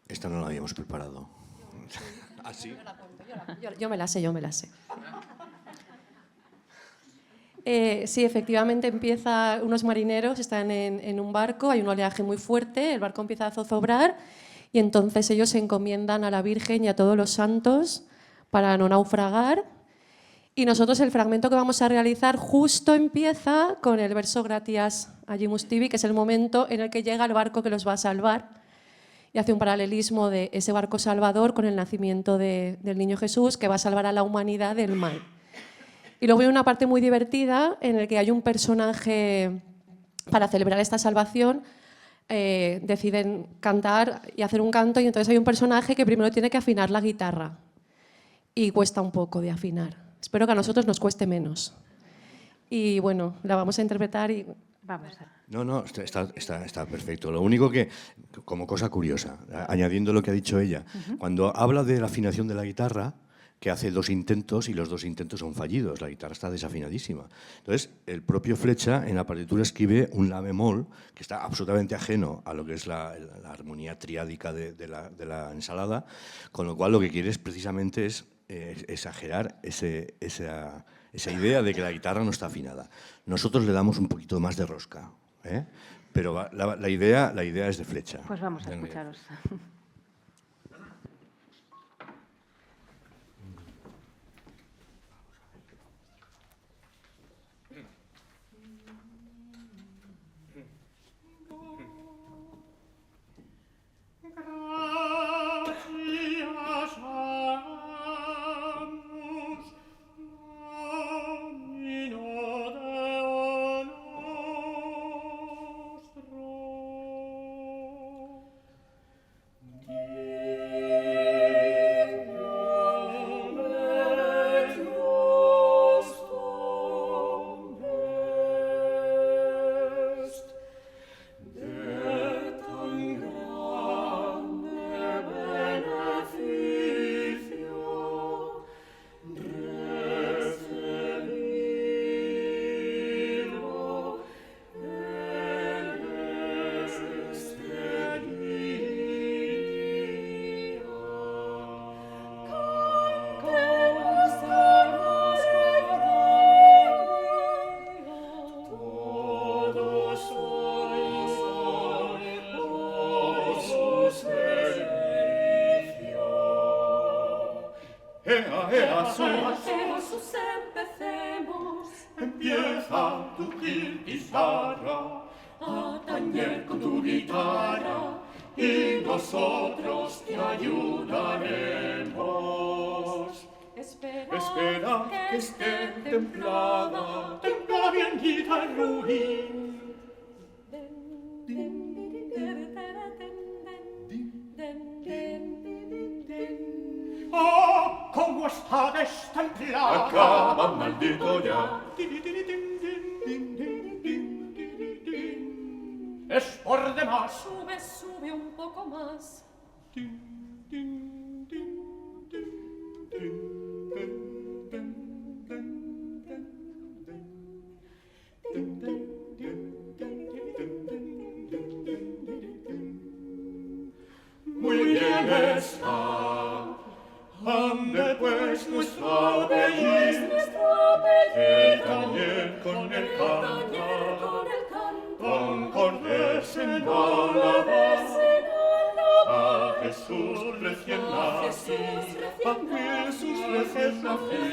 Esta no la habíamos preparado. ¿Ah, sí? Yo me la sé. Sí, efectivamente empieza, unos marineros están en un barco, hay un oleaje muy fuerte, el barco empieza a zozobrar y entonces ellos se encomiendan a la Virgen y a todos los santos para no naufragar. Y nosotros el fragmento que vamos a realizar justo empieza con el verso Gratias Agimus Tibi, que es el momento en el que llega el barco que los va a salvar. Y hace un paralelismo de ese barco salvador con el nacimiento del niño Jesús, que va a salvar a la humanidad del mal. Y luego hay una parte muy divertida en la que hay un personaje, para celebrar esta salvación, deciden cantar y hacer un canto, y entonces hay un personaje que primero tiene que afinar la guitarra. Y cuesta un poco de afinar. Espero que a nosotros nos cueste menos. Y bueno, la vamos a interpretar y... Vamos a... No, está perfecto. Lo único que, como cosa curiosa, añadiendo lo que ha dicho ella, cuando habla de la afinación de la guitarra, que hace 2 intentos y los 2 intentos son fallidos, la guitarra está desafinadísima. Entonces, el propio Flecha en la partitura escribe un la bemol que está absolutamente ajeno a lo que es la armonía triádica de la ensalada, con lo cual lo que quiere precisamente es exagerar esa idea de que la guitarra no está afinada. Nosotros le damos un poquito más de rosca, ¿eh? Pero la idea es de Flecha. Pues vamos a escucharos. Jesús, empecemos. Empieza tu guitarra a tañer con tu guitarra y nosotros te ayudaremos. Espera que esté templada bienita el ruin. ¡Oh, cómo está destemplada! ¡Acaba, maldito ya! ¡Es por demás! Sube un poco más. Muy bien está. Ande pues nuestro apellido, el tañer con el cantar, concordes en alabanza a Jesús recién nacido, a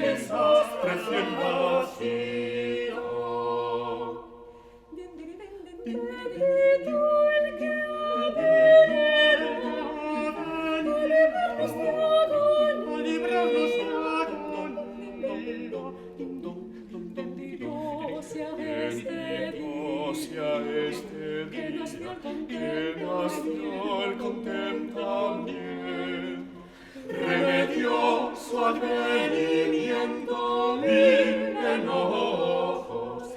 Jesús recién nacido. Que nos dio el contentamiento, remedió su advenimiento mil enojos.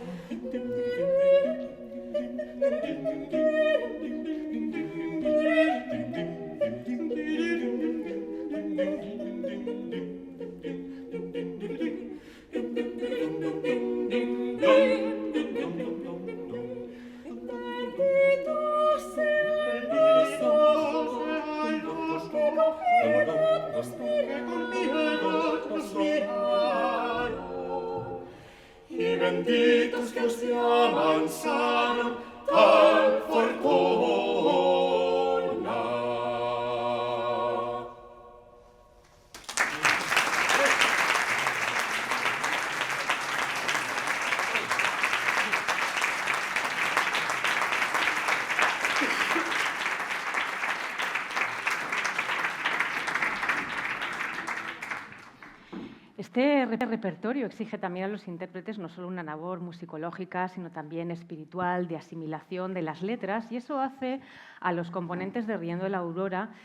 Este repertorio exige también a los intérpretes no solo una labor musicológica, sino también espiritual, de asimilación de las letras, y eso hace a los componentes de Riendo de la Aurora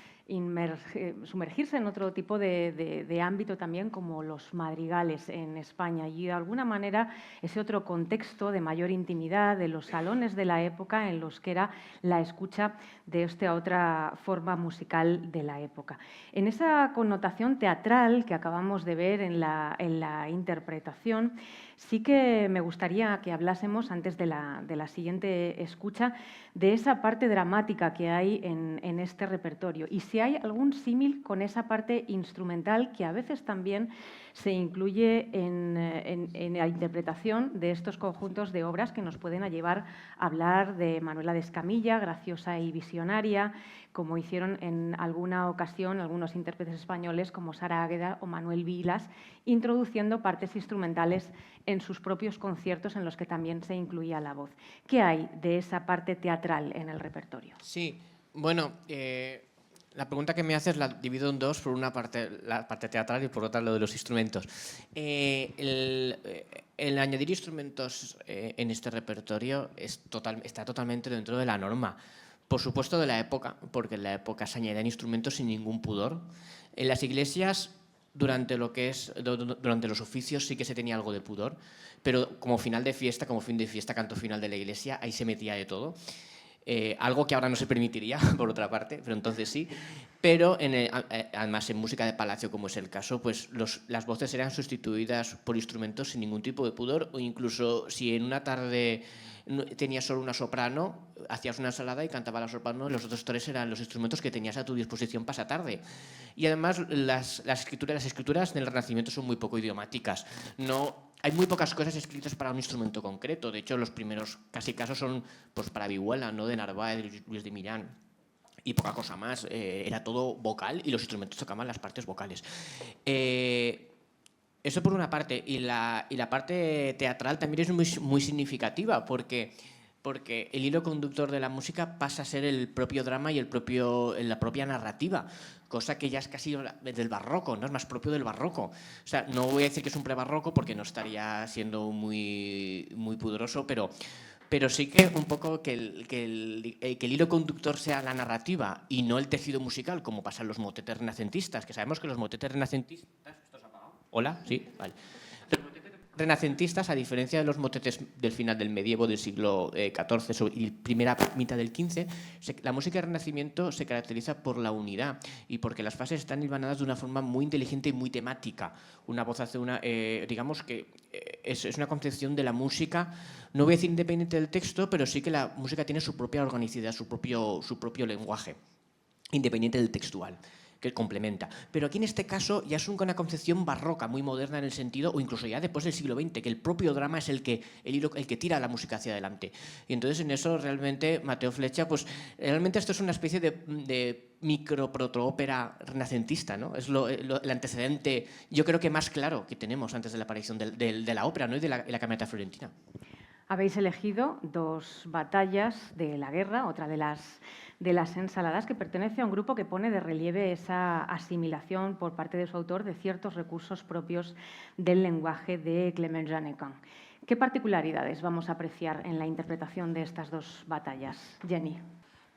sumergirse en otro tipo de ámbito también, como los madrigales en España, y de alguna manera ese otro contexto de mayor intimidad de los salones de la época en los que era la escucha de esta otra forma musical de la época. En esa connotación teatral que acabamos de ver en la interpretación, sí que me gustaría que hablásemos, antes de la siguiente escucha, de esa parte dramática que hay en este repertorio y si hay algún símil con esa parte instrumental que a veces también se incluye en la interpretación de estos conjuntos de obras que nos pueden llevar a hablar de Manuela de Escamilla, graciosa y visionaria, como hicieron en alguna ocasión algunos intérpretes españoles como Sara Águeda o Manuel Vilas, introduciendo partes instrumentales en sus propios conciertos en los que también se incluía la voz. ¿Qué hay de esa parte teatral en el repertorio? Sí, bueno, la pregunta que me haces la divido en dos, por una parte la parte teatral y por otra lo de los instrumentos. El añadir instrumentos en este repertorio está totalmente dentro de la norma. Por supuesto de la época, porque en la época se añadían instrumentos sin ningún pudor. En las iglesias, durante los oficios sí que se tenía algo de pudor, pero como final de fiesta, como fin de fiesta, canto final de la iglesia, ahí se metía de todo. Algo que ahora no se permitiría, por otra parte, pero entonces sí. Pero además en música de palacio, como es el caso, pues las voces eran sustituidas por instrumentos sin ningún tipo de pudor, o incluso si en una tarde tenías solo una soprano, hacías una ensalada y cantaba la soprano, y los otros tres eran los instrumentos que tenías a tu disposición para esa tarde. Y además las escrituras del Renacimiento son muy poco idiomáticas. Hay muy pocas cosas escritas para un instrumento concreto. De hecho, los primeros casi casos son pues, para vihuela, ¿no? De Narváez, de Luis de Millán. Y poca cosa más. Era todo vocal y los instrumentos tocaban las partes vocales. Eso por una parte. Y la parte teatral también es muy, muy significativa porque el hilo conductor de la música pasa a ser el propio drama y la propia narrativa, cosa que ya es casi del barroco, ¿no? Es más propio del barroco. O sea, no voy a decir que es un prebarroco porque no estaría siendo muy, muy pudoroso, pero sí que un poco que el hilo conductor sea la narrativa y no el tejido musical, como pasa en los motetes renacentistas, que sabemos que los motetes renacentistas... ¿Esto se ha apagado? ¿Hola? Sí, vale. Los motetes renacentistas, a diferencia de los motetes del final del medievo, del siglo XIV y primera mitad del XV, la música del Renacimiento se caracteriza por la unidad y porque las fases están hilvanadas de una forma muy inteligente y muy temática. Una voz hace digamos que es una concepción de la música, no voy a decir independiente del texto, pero sí que la música tiene su propia organicidad, su propio lenguaje, independiente del textual, que complementa. Pero aquí en este caso ya es una concepción barroca, muy moderna en el sentido, o incluso ya después del siglo XX, que el propio drama es el que tira la música hacia adelante. Y entonces en eso realmente Mateo Flecha, pues realmente esto es una especie de micro protoópera renacentista, ¿no? Es el antecedente, yo creo que más claro que tenemos antes de la aparición de la ópera, ¿no? Y de la camerata florentina. Habéis elegido dos batallas de la guerra, otra de las ensaladas, que pertenece a un grupo que pone de relieve esa asimilación por parte de su autor de ciertos recursos propios del lenguaje de Clement Jeannequin. ¿Qué particularidades vamos a apreciar en la interpretación de estas dos batallas? Jenny.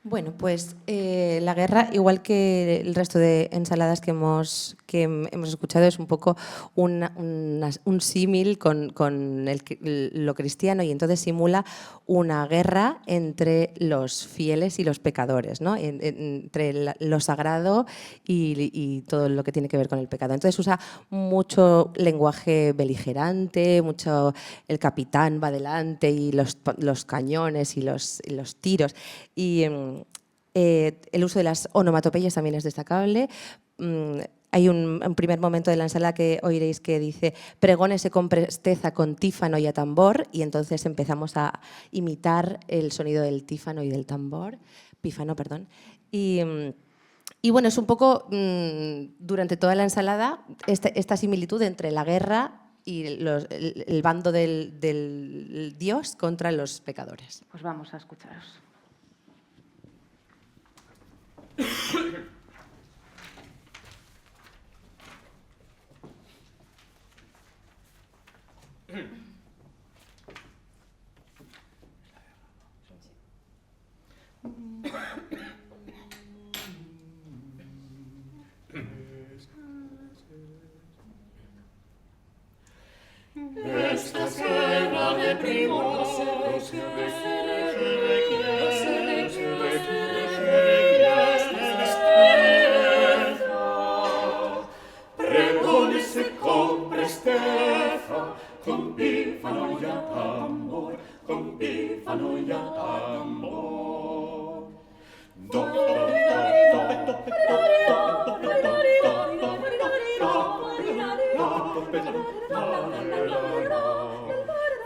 Bueno, pues la guerra, igual que el resto de ensaladas que hemos escuchado, es un poco un símil con lo cristiano, y entonces simula una guerra entre los fieles y los pecadores, ¿no? Entre lo sagrado y todo lo que tiene que ver con el pecado. Entonces usa mucho lenguaje beligerante, mucho el capitán va delante y los cañones y los tiros. Y el uso de las onomatopeyas también es destacable. Hay un primer momento de la ensalada que oiréis que dice pregónese con presteza con tífano y a tambor, y entonces empezamos a imitar el sonido del tífano y del tambor, pífano, perdón. Y bueno, es un poco durante toda la ensalada esta similitud entre la guerra y el bando del Dios contra los pecadores. Pues vamos a escucharos. Pregónese con presteza, con pífano y a tambor, con pífano y a tambor. Do, do, do, do,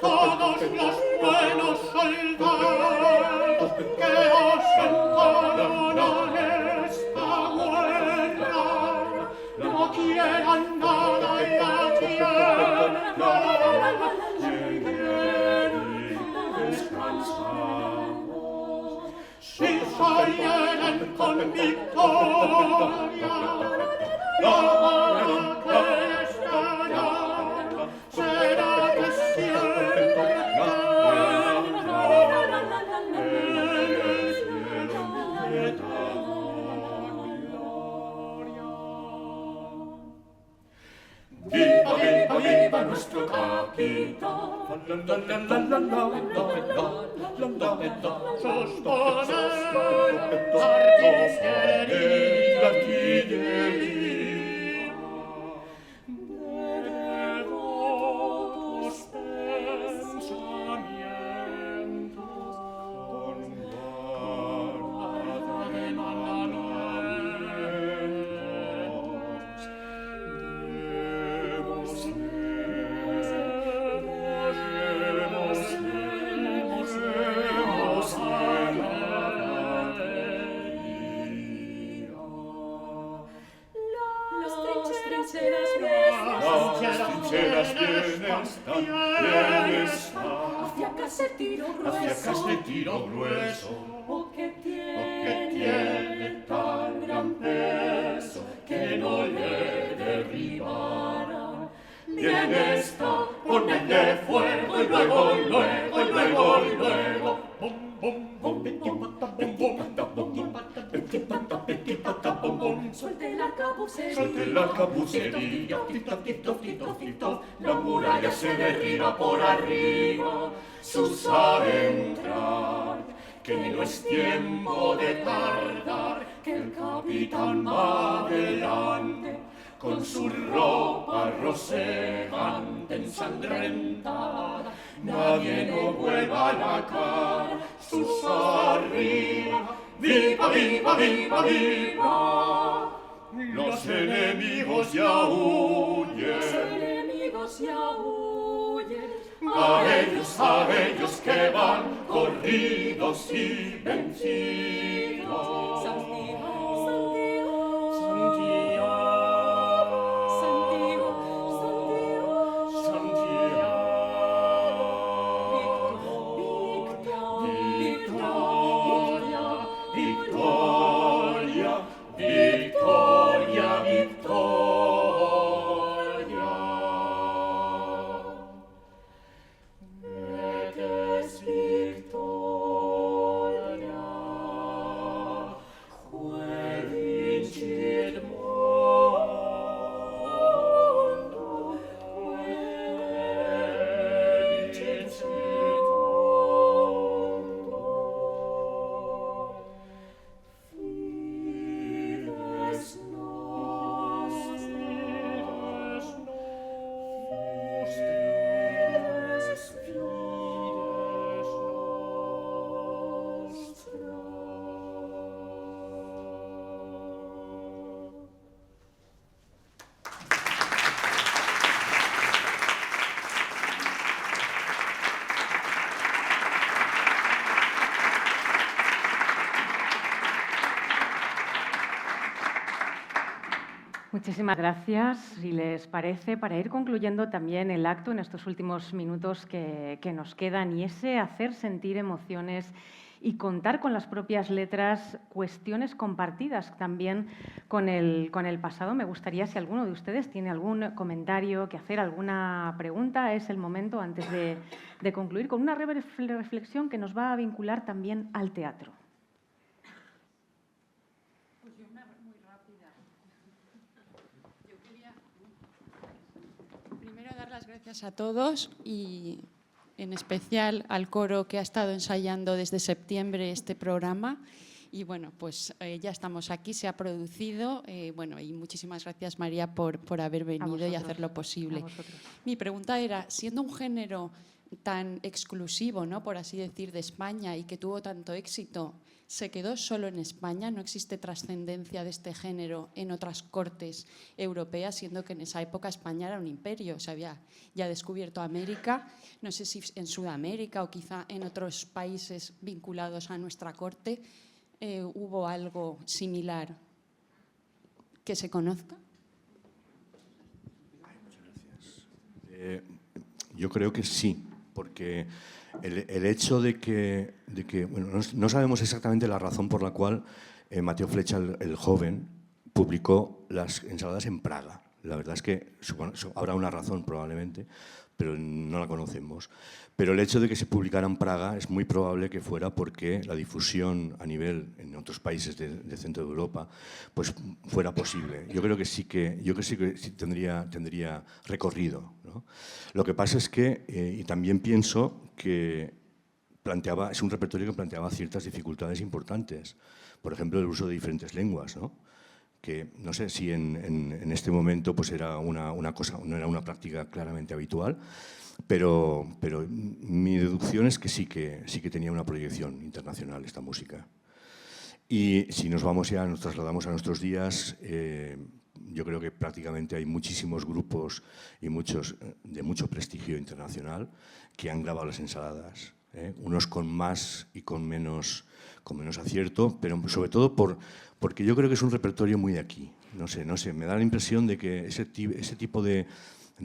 todos los buenos soldados que os entraron a esta guerra no quieran nada en la tierra, lleguen y descansamos. Si salieren con victoria, la que estará será de siempre. Viva, viva, viva nuestro capitán. Sus poderes, artillería, devotos pensamientos, con guarda de mandamientos. Las trincheras bien están, hacia casa de tiro grueso, o que que tiene tan gran peso que no le derribara. Bien está, ponedle fuego y luego, bum, bum, bum, bum, suelte la cabucería, suelte la cabucería, la muralla se derriba por arriba, sus a entrar, que no es tiempo de tardar, que el capitán va adelante, con su ropa rosegante ensangrentada, nadie no vuelva la cara, sus arriba, viva, viva, viva, viva. Los enemigos ya huyen, los enemigos ya huyen, a ellos que van corridos y vencidos. Muchísimas gracias. Si les parece, para ir concluyendo también el acto en estos últimos minutos que nos quedan, y ese hacer sentir emociones y contar con las propias letras cuestiones compartidas también con el pasado. Me gustaría, si alguno de ustedes tiene algún comentario que hacer, alguna pregunta, es el momento antes de concluir con una reflexión que nos va a vincular también al teatro. Primero, dar las gracias a todos y en especial al coro que ha estado ensayando desde septiembre este programa. Y bueno, pues ya estamos aquí, se ha producido. Bueno, y muchísimas gracias, María, por haber venido y hacerlo posible. Mi pregunta era, siendo un género tan exclusivo, ¿no?, por así decir, de España y que tuvo tanto éxito, ¿se quedó solo en España? ¿No existe trascendencia de este género en otras cortes europeas, siendo que en esa época España era un imperio? Se había ya descubierto América. No sé si en Sudamérica o quizá en otros países vinculados a nuestra corte hubo algo similar que se conozca. Muchas gracias. Yo creo que sí, porque el hecho de que bueno, no sabemos exactamente la razón por la cual Mateo Flecha, el joven, publicó las ensaladas en Praga. La verdad es que habrá una razón probablemente, pero no la conocemos. Pero el hecho de que se publicara en Praga es muy probable que fuera porque la difusión a nivel en otros países de centro de Europa pues fuera posible. Yo creo que sí tendría recorrido, ¿no? Lo que pasa es que, y también pienso que es un repertorio que planteaba ciertas dificultades importantes. Por ejemplo, el uso de diferentes lenguas, ¿no? Que no sé si en este momento pues era una cosa, no era una práctica claramente habitual, pero mi deducción es que sí que tenía una proyección internacional esta música. Y si nos trasladamos a nuestros días, yo creo que prácticamente hay muchísimos grupos y muchos de mucho prestigio internacional que han grabado las ensaladas, unos con más y con menos acierto, pero sobre todo porque yo creo que es un repertorio muy de aquí. No sé, me da la impresión de que ese tipo de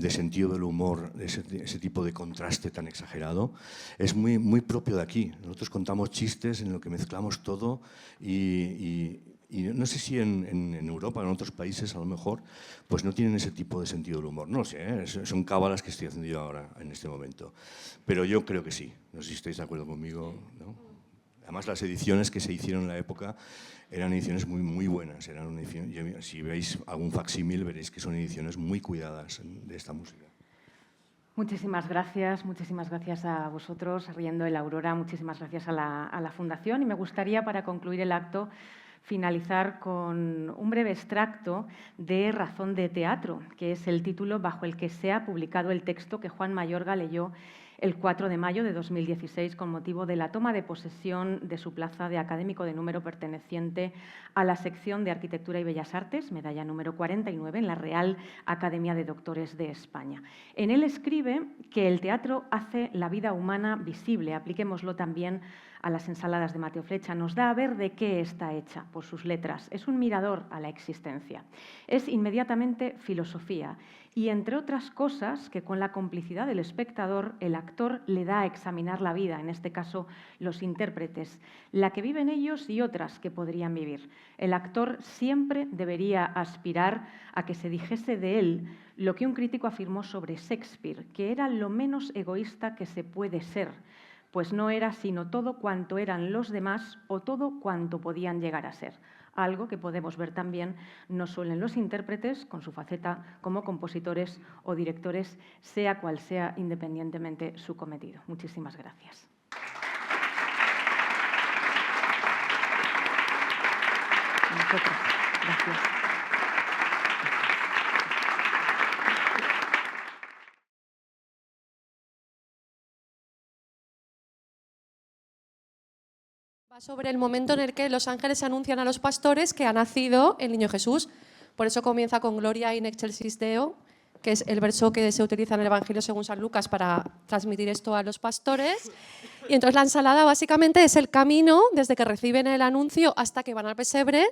sentido del humor, ese tipo de contraste tan exagerado, es muy propio de aquí. Nosotros contamos chistes en lo que mezclamos todo y no sé si en Europa o en otros países a lo mejor pues no tienen ese tipo de sentido del humor. No lo sé, son cábalas que estoy haciendo yo ahora en este momento. Pero yo creo que sí. No sé si estáis de acuerdo conmigo, ¿no? Además, las ediciones que se hicieron en la época eran ediciones muy buenas. Si veis algún facsímil, veréis que son ediciones muy cuidadas de esta música. Muchísimas gracias a vosotros, Riendo el Aurora, muchísimas gracias a la Fundación. Y me gustaría, para concluir el acto, finalizar con un breve extracto de Razón de Teatro, que es el título bajo el que se ha publicado el texto que Juan Mayorga leyó el 4 de mayo de 2016 con motivo de la toma de posesión de su plaza de académico de número perteneciente a la sección de Arquitectura y Bellas Artes, medalla número 49, en la Real Academia de Doctores de España. En él escribe que el teatro hace la vida humana visible, apliquémoslo también a las ensaladas de Mateo Flecha, nos da a ver de qué está hecha por sus letras. Es un mirador a la existencia. Es inmediatamente filosofía y, entre otras cosas, que con la complicidad del espectador, el actor le da a examinar la vida, en este caso los intérpretes, la que viven ellos y otras que podrían vivir. El actor siempre debería aspirar a que se dijese de él lo que un crítico afirmó sobre Shakespeare, que era lo menos egoísta que se puede ser, pues no era sino todo cuanto eran los demás o todo cuanto podían llegar a ser. Algo que podemos ver también no solo en los intérpretes, con su faceta como compositores o directores, sea cual sea independientemente su cometido. Muchísimas gracias. Gracias. Va sobre el momento en el que los ángeles anuncian a los pastores que ha nacido el niño Jesús. Por eso comienza con Gloria in excelsis Deo, que es el verso que se utiliza en el Evangelio según San Lucas para transmitir esto a los pastores. Y entonces la ensalada básicamente es el camino desde que reciben el anuncio hasta que van al pesebre,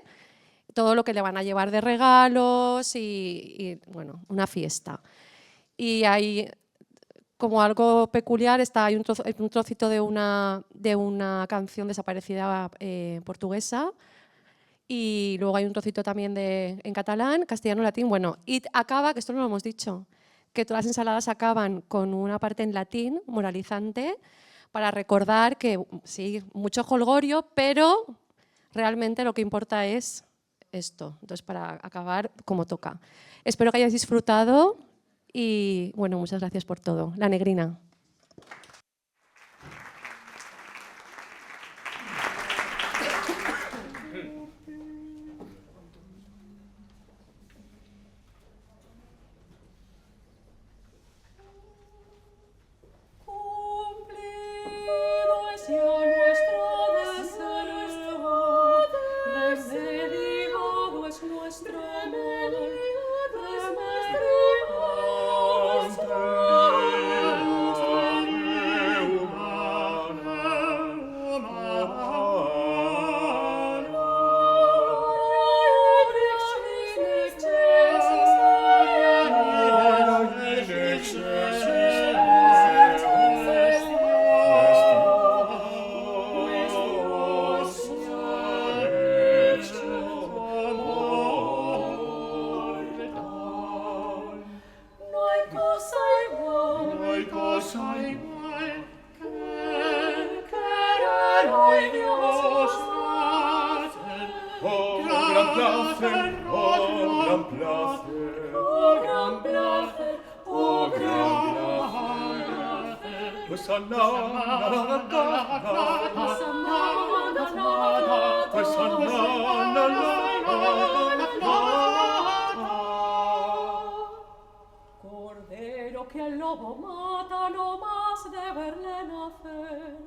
todo lo que le van a llevar de regalos y bueno, una fiesta. Y hay como algo peculiar, hay un trocito de una canción desaparecida portuguesa, y luego hay un trocito también en catalán, castellano, latín. Bueno, y acaba, que esto no lo hemos dicho, que todas las ensaladas acaban con una parte en latín moralizante para recordar que sí, mucho jolgorio, pero realmente lo que importa es esto. Entonces, para acabar como toca. Espero que hayáis disfrutado y, bueno, muchas gracias por todo. La Negrina. nuestro amor, Cordero que el lobo mata no más de verle nacer.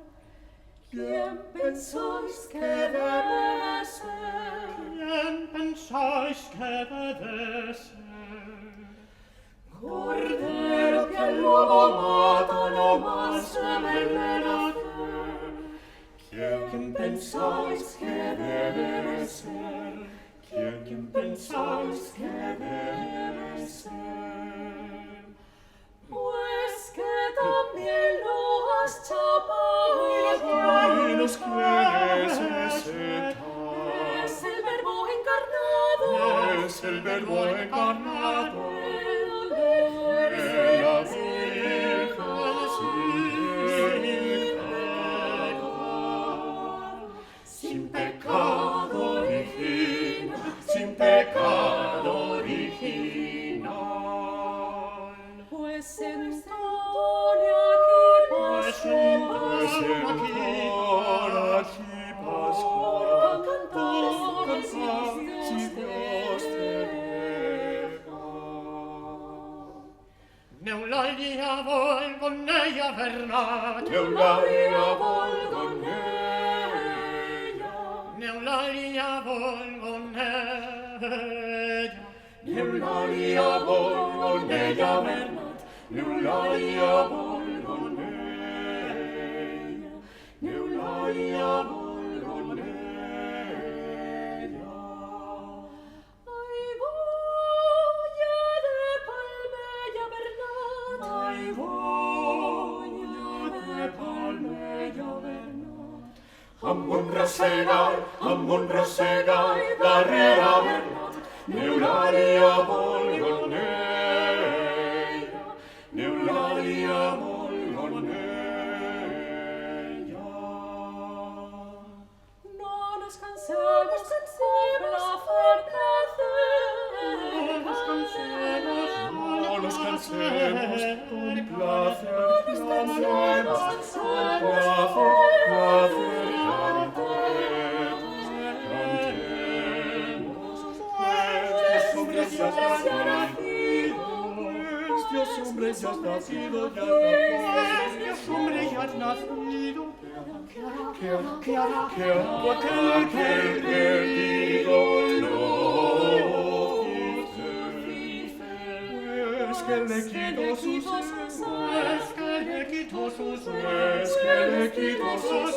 ¿Quién pensáis que debe ser? ¿Quién pensáis que debe ser? Cordero que el lobo mata no más de verle nacer. ¿Quién pensáis que debe ser? ¿Quién pensáis que debe ser? Pues que también lo has chapado. ¿Y los quieres ese Es el verbo encarnado. Es el verbo encarnado. Sin pecado original, sin pecado original. Pues entone aquí Pascual, cantar si Dios te deja. Neulalia volgonella vernat, Neulalia volgonella. Neulalia volgonella, Neulalia volgonella vernat, Neulalia volgonella, Neulalia volgonella. Ay, boya de palmella vernat, ay, boya de palmella vernat. Amb un rossegar, darrere vernat, Neulalia volgonella, Neulalia volgonella. No nos cansemos, no nos cansemos, con placer, Dios hombre ya has nacido, Dios hombre ya has nacido, que aquel que digo no es que le quitó sus es que le quitó sus es que le quitó sus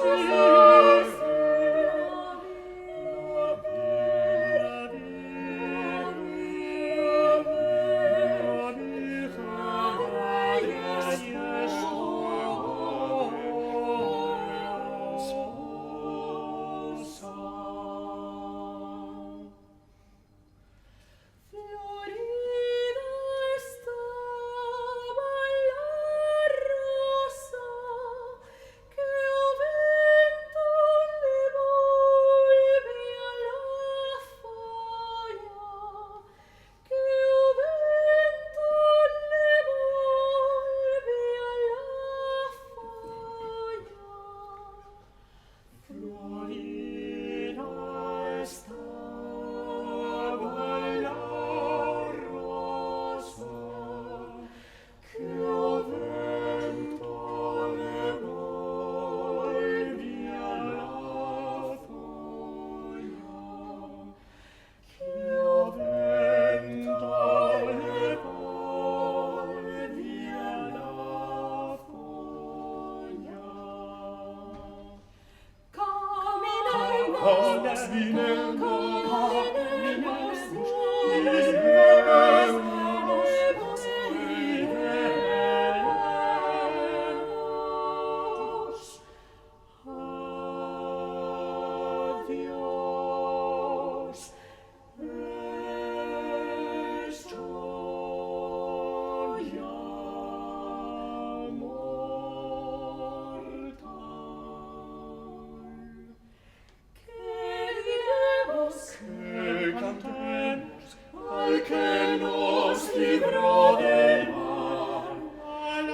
cantemos al que nos libró del mal,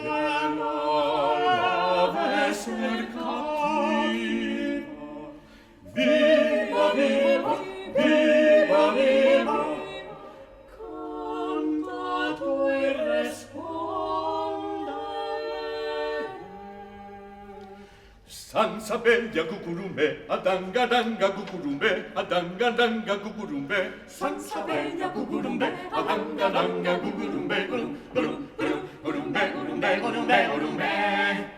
de ser captiva. Viva, viva, viva, viva, canta tú y respóndeme. Sansa bella cucurume, adangadanga cucurume, adangadanga cucurume. Sansa bella cucurume, adangadanga cucurume, gurumbe, gurumbe, gurumbe, gurumbe.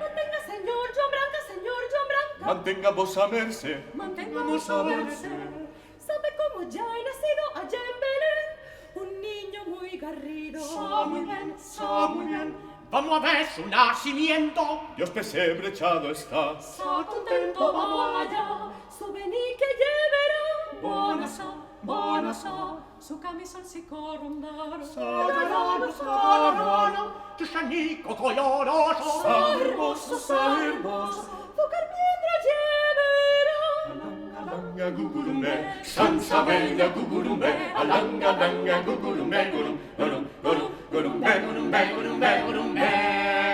Mantenga, señor John Branca, señor John Branca. Mantengamos a merced, Mantengamos a verse. ¿Sabe cómo ya he nacido allá en Belén? Un niño muy garrido. Sa muy bien. Vamos a ver su nacimiento. Dios pesebre echado está. Sa contento vamos allá. Su vení que lleverá. Buona sa. Su camisón si corondaro. Sarano, tu sanico coloroso. Sa hermoso. Su carmiendra lleverá. Alanga gugurume, sansa bella gugurume, alanga danga gugurume, gurum, gurum, gurum, gurumbe, gurumbe, gurumbe, gurumbe.